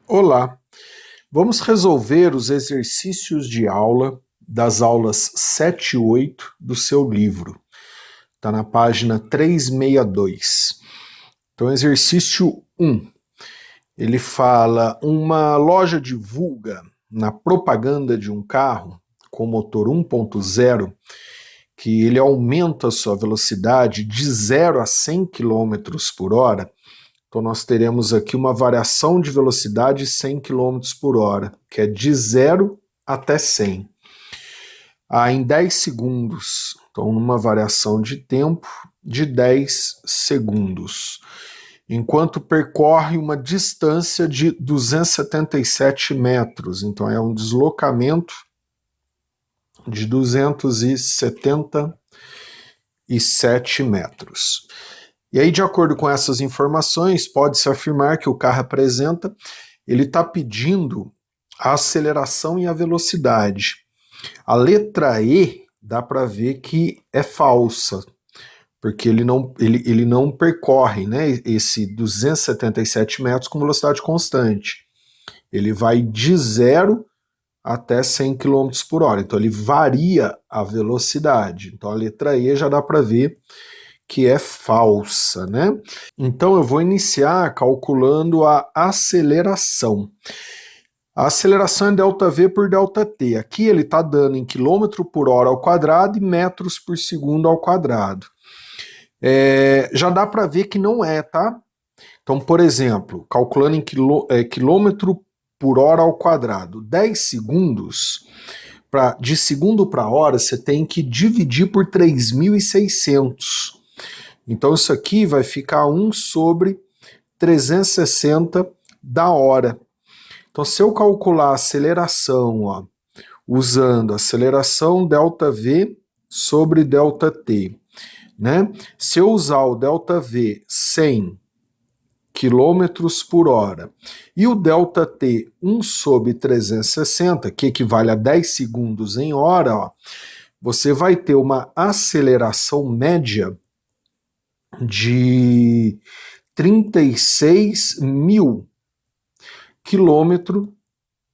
Olá, vamos resolver os exercícios de aula das aulas 7 e 8 do seu livro. Está na página 362. Então, exercício 1. Ele fala: uma loja divulga na propaganda de um carro com motor 1.0 que ele aumenta a sua velocidade de 0 a 100 km por hora. Então nós teremos aqui uma variação de velocidade 100 km por hora, que é de 0 até 100. Em 10 segundos, então numa variação de tempo de 10 segundos, enquanto percorre uma distância de 277 metros, então é um deslocamento de 277 metros. E aí, de acordo com essas informações, pode-se afirmar que o carro apresenta, ele está pedindo a aceleração e a velocidade. A letra E dá para ver que é falsa, porque ele não percorre, né, esse 277 metros com velocidade constante. Ele vai de 0 até 100 km por hora, então ele varia a velocidade. Então a letra E já dá para ver que é falsa, né? Então eu vou iniciar calculando a aceleração. A aceleração é ΔV por ΔT. Aqui ele está dando em quilômetro por hora ao quadrado e metros por segundo ao quadrado. Já dá para ver que não é, tá? Então, por exemplo, calculando em quilômetro por hora ao quadrado, 10 segundos, de segundo para hora, você tem que dividir por 3.600. Então isso aqui vai ficar 1 sobre 360 da hora. Então se eu calcular a aceleração, usando a aceleração ΔV sobre ΔT, né? Se eu usar o ΔV 100 km por hora e o ΔT 1 sobre 360, que equivale a 10 segundos em hora, você vai ter uma aceleração média de 36 mil quilômetros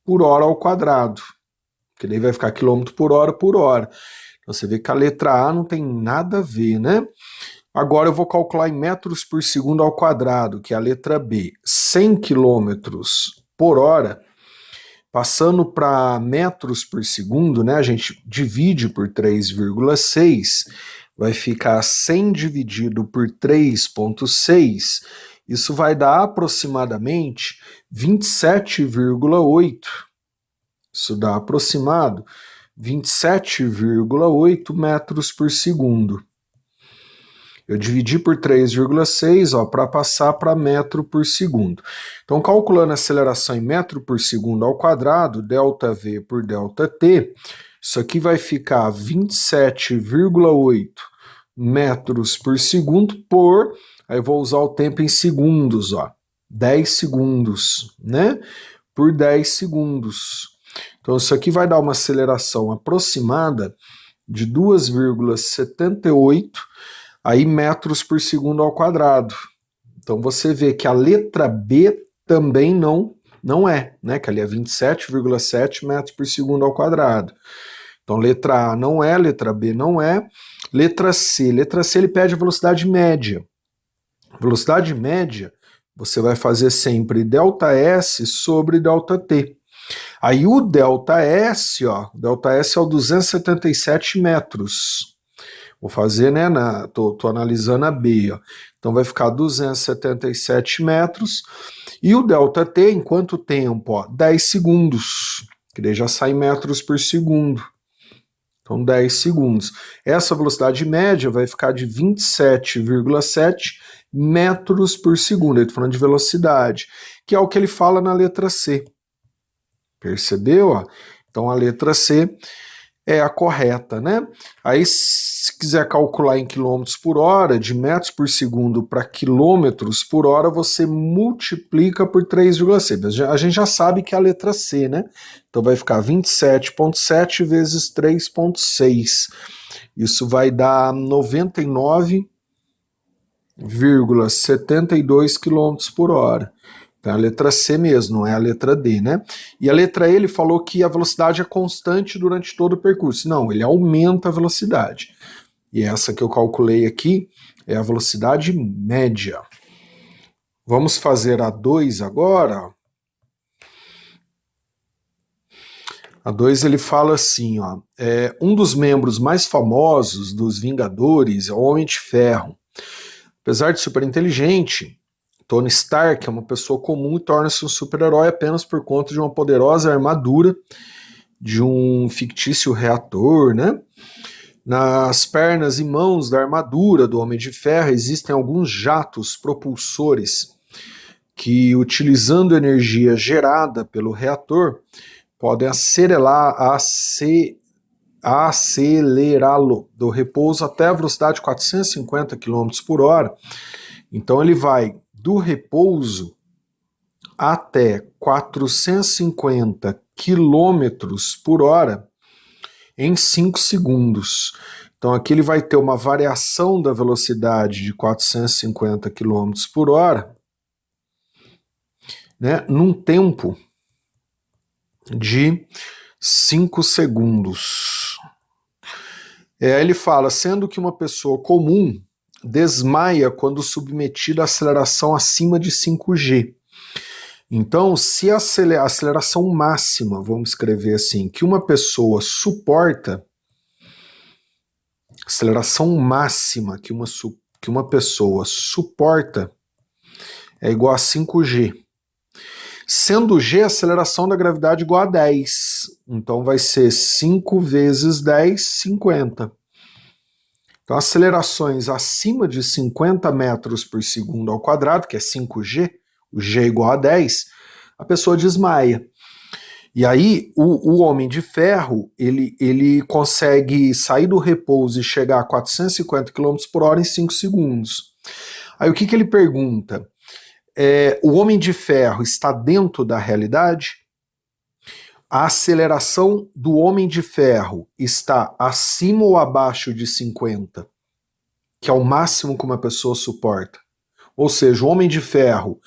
por hora ao quadrado, que daí vai ficar quilômetro por hora por hora. Então você vê que a letra A não tem nada a ver, né? Agora eu vou calcular em metros por segundo ao quadrado, que é a letra B. 100 quilômetros por hora, passando para metros por segundo, né? A gente divide por 3,6, vai ficar 100 dividido por 3,6, isso vai dar aproximadamente 27,8. Isso dá aproximado 27,8 metros por segundo. Eu dividi por 3,6 para passar para metro por segundo. Então, calculando a aceleração em metro por segundo ao quadrado, ΔV por ΔT, isso aqui vai ficar 27,8 metros por segundo por, aí eu vou usar o tempo em segundos, 10 segundos, né? Por 10 segundos. Então, isso aqui vai dar uma aceleração aproximada de 2,78 aí metros por segundo ao quadrado. Então você vê que a letra B também não é, né? Que ali é 27,7 metros por segundo ao quadrado. Então letra A não é, letra B não é. Letra C ele pede a velocidade média. Velocidade média, você vai fazer sempre ΔS sobre ΔT. Aí o ΔS, ΔS é o 277 metros. Vou fazer, né, tô analisando a B, Então vai ficar 277 metros. E o ΔT, em quanto tempo? 10 segundos, que daí já sai metros por segundo. Então 10 segundos. Essa velocidade média vai ficar de 27,7 metros por segundo. Eu estou falando de velocidade, que é o que ele fala na letra C. Percebeu? Então a letra C é a correta, né? Aí, se quiser calcular em quilômetros por hora, de metros por segundo para quilômetros por hora, você multiplica por 3,6. A gente já sabe que é a letra C, né? Então vai ficar 27,7 vezes 3,6. Isso vai dar 99,72 km por hora. Então é a letra C mesmo, não é a letra D, né? E a letra E, ele falou que a velocidade é constante durante todo o percurso. Não, ele aumenta a velocidade. E essa que eu calculei aqui é a velocidade média. Vamos fazer a 2 agora. A 2 ele fala assim, ó, um dos membros mais famosos dos Vingadores é o Homem de Ferro. Apesar de super inteligente, Tony Stark é uma pessoa comum e torna-se um super-herói apenas por conta de uma poderosa armadura de um fictício reator, né? Nas pernas e mãos da armadura do Homem de Ferro existem alguns jatos propulsores que, utilizando energia gerada pelo reator, podem acelerá-lo do repouso até a velocidade de 450 km por hora. Então ele vai do repouso até 450 km por hora em 5 segundos. Então aqui ele vai ter uma variação da velocidade de 450 km por hora, né, num tempo de 5 segundos. Ele fala, sendo que uma pessoa comum desmaia quando submetida a aceleração acima de 5G. Então, se a aceleração máxima, vamos escrever assim, que uma pessoa suporta, aceleração máxima que uma pessoa suporta é igual a 5G. Sendo G a aceleração da gravidade igual a 10. Então vai ser 5 vezes 10, 50. Então acelerações acima de 50 metros por segundo ao quadrado, que é 5G, o G é igual a 10, a pessoa desmaia. E aí o Homem de Ferro, ele consegue sair do repouso e chegar a 450 km por hora em 5 segundos. Aí o que ele pergunta? O Homem de Ferro está dentro da realidade? A aceleração do Homem de Ferro está acima ou abaixo de 50, que é o máximo que uma pessoa suporta? Ou seja, o Homem de Ferro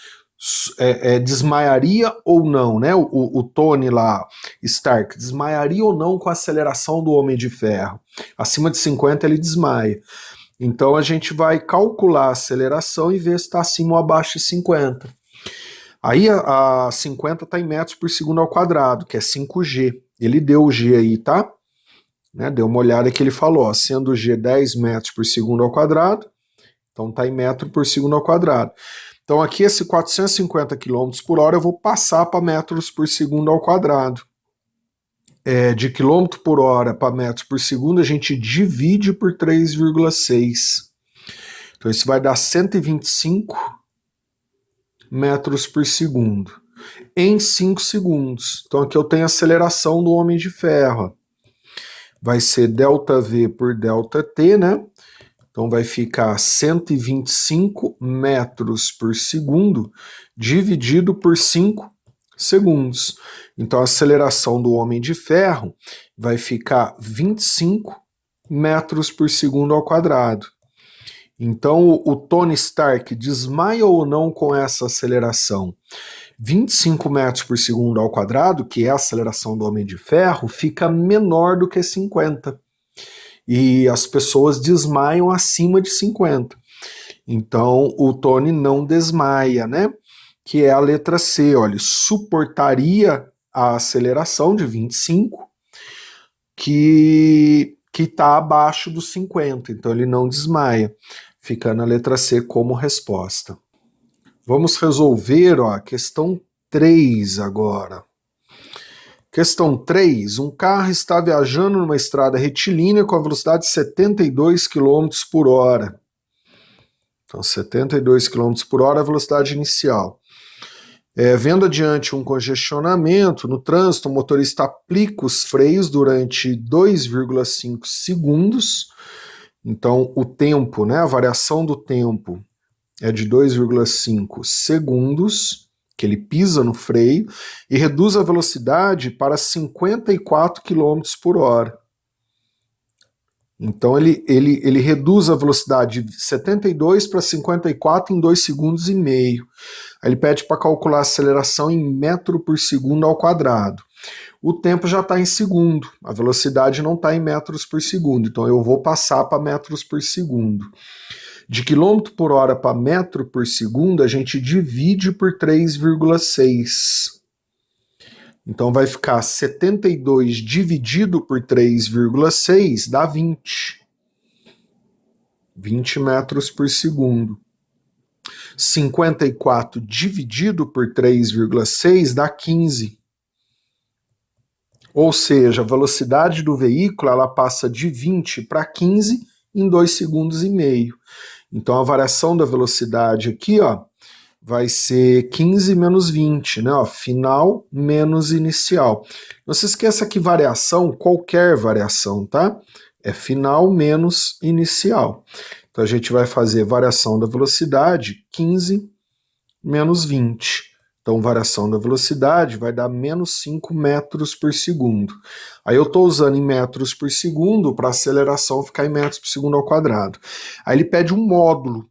desmaiaria ou não, né? O Tony lá, Stark, desmaiaria ou não com a aceleração do Homem de Ferro? Acima de 50 ele desmaia. Então a gente vai calcular a aceleração e ver se está acima ou abaixo de 50. Aí a 50 está em metros por segundo ao quadrado, que é 5G. Ele deu o G aí, tá? Né, deu uma olhada que ele falou, ó, sendo G 10 metros por segundo ao quadrado, então está em metro por segundo ao quadrado. Então aqui esse 450 km por hora eu vou passar para metros por segundo ao quadrado. De quilômetro por hora para metros por segundo, a gente divide por 3,6. Então isso vai dar 125 metros por segundo em 5 segundos. Então aqui eu tenho a aceleração do Homem de Ferro. Vai ser ΔV por ΔT, né? Então vai ficar 125 metros por segundo dividido por 5 segundos. Então a aceleração do Homem de Ferro vai ficar 25 metros por segundo ao quadrado. Então o Tony Stark desmaia ou não com essa aceleração? 25 metros por segundo ao quadrado, que é a aceleração do Homem de Ferro, fica menor do que 50. E as pessoas desmaiam acima de 50. Então o Tony não desmaia, né? Que é a letra C, olha, suportaria a aceleração de 25, que está abaixo dos 50, então ele não desmaia, fica na letra C como resposta. Vamos resolver a questão 3 agora. Questão 3, um carro está viajando numa estrada retilínea com a velocidade de 72 km por hora. Então 72 km por hora é a velocidade inicial. Vendo adiante um congestionamento no trânsito, o motorista aplica os freios durante 2,5 segundos. Então o tempo, né, a variação do tempo é de 2,5 segundos, que ele pisa no freio, e reduz a velocidade para 54 km por hora. Então ele reduz a velocidade de 72 para 54 em 2 segundos e meio. Aí ele pede para calcular a aceleração em metro por segundo ao quadrado. O tempo já está em segundo, a velocidade não está em metros por segundo, então eu vou passar para metros por segundo. De quilômetro por hora para metro por segundo, a gente divide por 3,6. Então vai ficar 72 dividido por 3,6 dá 20. 20 metros por segundo. 54 dividido por 3,6 dá 15. Ou seja, a velocidade do veículo ela passa de 20 para 15 em 2 segundos e meio. Então a variação da velocidade aqui, ó, vai ser 15 menos 20, né? Ó, final menos inicial. Não se esqueça que variação, qualquer variação, tá? É final menos inicial. Então a gente vai fazer variação da velocidade 15 menos 20. Então, variação da velocidade vai dar menos 5 metros por segundo. Aí eu estou usando em metros por segundo para a aceleração ficar em metros por segundo ao quadrado. Aí ele pede um módulo.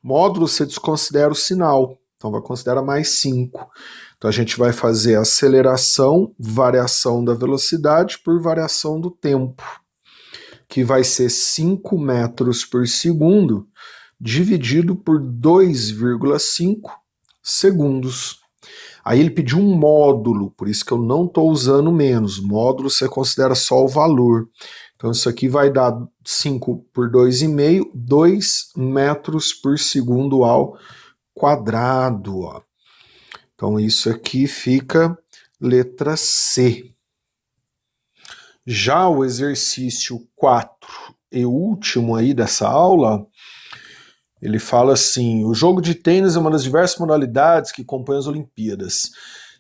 Módulo você desconsidera o sinal, então vai considerar mais 5. Então a gente vai fazer aceleração, variação da velocidade por variação do tempo, que vai ser 5 metros por segundo dividido por 2,5 segundos. Aí ele pediu um módulo, por isso que eu não estou usando menos. Módulo você considera só o valor. Então isso aqui vai dar 5 por 2,5, 2 metros por segundo ao quadrado. Ó. Então isso aqui fica letra C. Já o exercício 4 e último aí dessa aula, ele fala assim: o jogo de tênis é uma das diversas modalidades que compõem as Olimpíadas.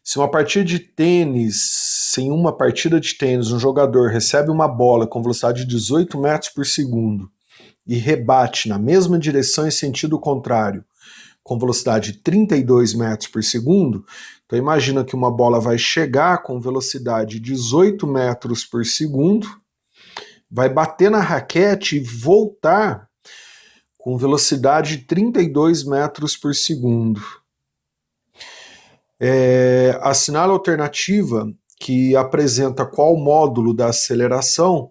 Se uma partida de tênis, em uma partida de tênis, um jogador recebe uma bola com velocidade de 18 metros por segundo e rebate na mesma direção em sentido contrário, com velocidade de 32 metros por segundo, então imagina que uma bola vai chegar com velocidade de 18 metros por segundo, vai bater na raquete e voltar com velocidade de 32 metros por segundo. Assinale a alternativa que apresenta qual módulo da aceleração,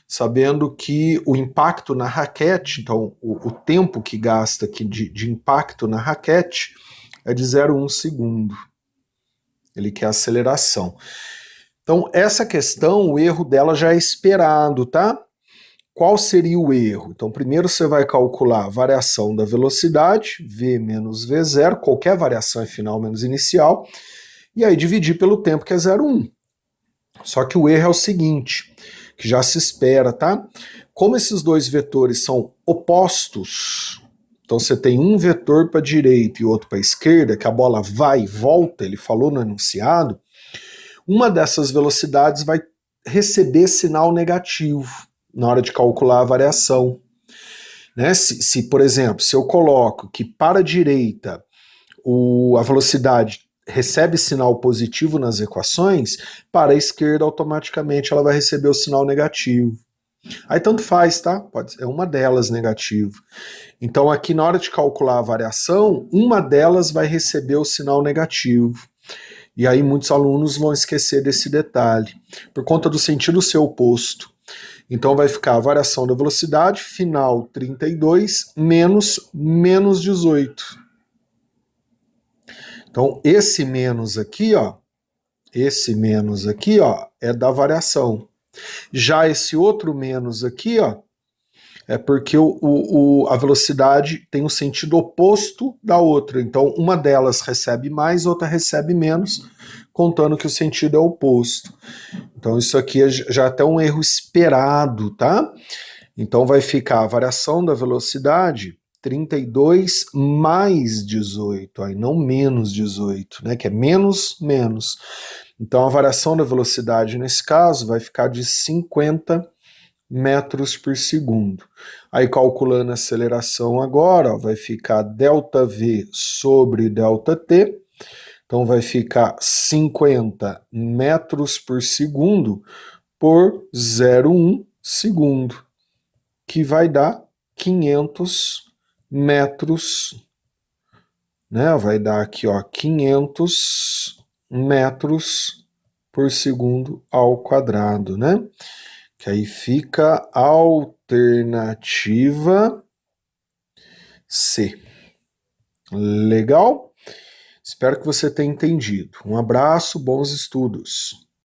sabendo que o impacto na raquete, então o tempo que gasta aqui de impacto na raquete é de 0,1 segundo. Ele quer aceleração. Então essa questão, o erro dela já é esperado, tá? Qual seria o erro? Então, primeiro você vai calcular a variação da velocidade, V menos V0, qualquer variação é final menos inicial, e aí dividir pelo tempo, que é 0,1. Só que o erro é o seguinte, que já se espera, tá? Como esses dois vetores são opostos, então você tem um vetor para a direita e outro para a esquerda, que a bola vai e volta, ele falou no enunciado, uma dessas velocidades vai receber sinal negativo na hora de calcular a variação. Né? Se, por exemplo, se eu coloco que para a direita a velocidade recebe sinal positivo nas equações, para a esquerda automaticamente ela vai receber o sinal negativo. Aí tanto faz, tá? É uma delas negativo. Então aqui na hora de calcular a variação, uma delas vai receber o sinal negativo. E aí muitos alunos vão esquecer desse detalhe, por conta do sentido ser oposto. Então vai ficar a variação da velocidade, final 32, menos 18. Então esse menos aqui, ó, é da variação. Já esse outro menos aqui, ó, é porque a velocidade tem um sentido oposto da outra. Então uma delas recebe mais, outra recebe menos, contando que o sentido é oposto. Então isso aqui é já até um erro esperado, tá? Então vai ficar a variação da velocidade 32 mais 18, aí não menos 18, né? Que é menos. Então a variação da velocidade nesse caso vai ficar de 50 metros por segundo. Aí calculando a aceleração agora, ó, vai ficar ΔV sobre ΔT. Então vai ficar 50 metros por segundo por 0,1 segundo. que vai dar 500 metros, né? Vai dar aqui, ó, 500 metros por segundo ao quadrado, né? Que aí fica a alternativa C. Legal? Espero que você tenha entendido. Um abraço, bons estudos.